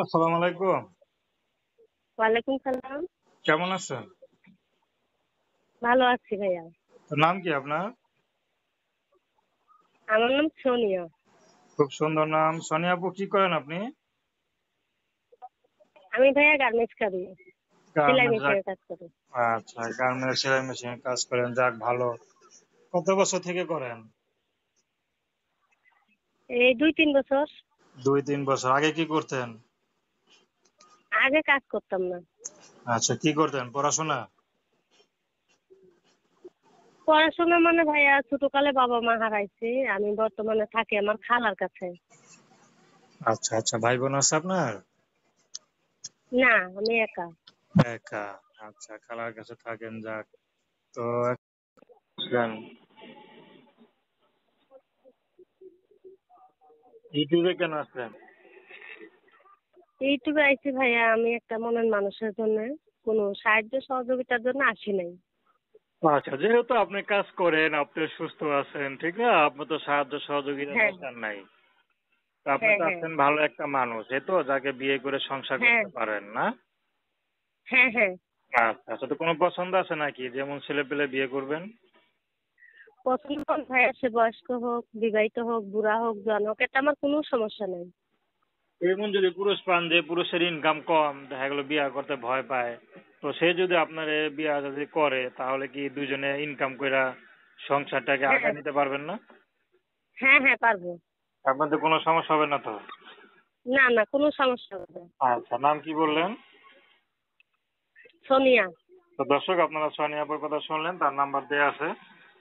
আসসালামু আলাইকুম। ওয়ালাইকুম সালাম। কেমন আছেন? ভালো আছি ভাইয়া। নাম কি আপনার? আমার নাম সোনিয়া। খুব সুন্দর নাম। সোনিয়া আপু, কি করেন আপনি? আমি ভাইয়া গার্মেন্টস করি। সেলাই গার্মেন্টস। মেশিনের কাজ করি। আচ্ছা, গার্মেন্টস সেলাই মেশিনে কাজ করেন, যাক ভালো। কত বছর থেকে করেন? এই 2-3 বছর। 2-3 বছর। আগে কি করতেন? আগে কাজ করতাম না। আচ্ছা, কি করতেন? পড়াশোনা? পড়াশোনা মানে ভাইয়া ছোটকালে বাবা মা হারাইছে। আমি বর্তমানে থাকি আমার খালার কাছে। আচ্ছা আচ্ছা, ভাই বোন আছে আপনার? না, আমি একা। একা। আচ্ছা, খালার কাছে থাকেন, যাক। তো এখন ইউটিউবে কেন আসলেন? এইটুকু আইছি ভাইয়া, আমি একটা মনের মানুষের জন্য কোনো সাহায্য সহযোগিতার জন্য আসি নাই। আচ্ছা, যেহেতু আপনি কাজ করেন, আপনি সুস্থ আছেন, ঠিক না? আপনার তো সাহায্য সহযোগিতার হ্যাঁ, দরকার নাই। তো আপনি হ্যাঁ, তো হ্যাঁ, আছেন ভালো একটা মানুষ, এই তো যাকে বিয়ে করে সংসার হ্যাঁ, করতে পারেন, না? হ্যাঁ, হ্যাঁ। আচ্ছা আচ্ছা, তো কোনো পছন্দ আছে নাকি যেমন ছেলে পেলে বিয়ে করবেন? পছন্দ কোন ভাইয়া, সে বয়স্ক হোক, বিবাহিত হোক, বুড়া হোক, জওয়ান হোক, এটা আমার কোনো সমস্যা নেই। এমন যদি পুরুষ পান যে পুরুষের ইনকাম কম, দেখা গেলো বিয়ে করতে ভয় পায়, তো সে যদি আপনার বিয়ে যদি করে, তাহলে কি দুজনে ইনকাম কইরা সংসারটাকে হ্যাঁ, আগায় নিতে পারবেন না? হ্যাঁ, হ্যাঁ, পারবো। আপনাদের কোনো সমস্যা হবে না তো? না, না, কোনো সমস্যা হবে না। আচ্ছা, নাম কি বললেন? সোনিয়া। তো দর্শক, আপনারা সোনিয়া আপুর কথা শুনলেন, তার নাম্বার দেয়া আছে।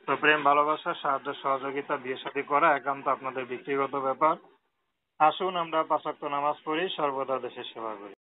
তো প্রেম ভালোবাসা সাহায্য সহযোগিতা বিয়ে শাদী করা একান্ত আপনাদের ব্যক্তিগত ব্যাপার। আসুন আমরা 5 ওয়াক্ত নামাজ পড়ি, সর্বদা দেশের সেবা করি।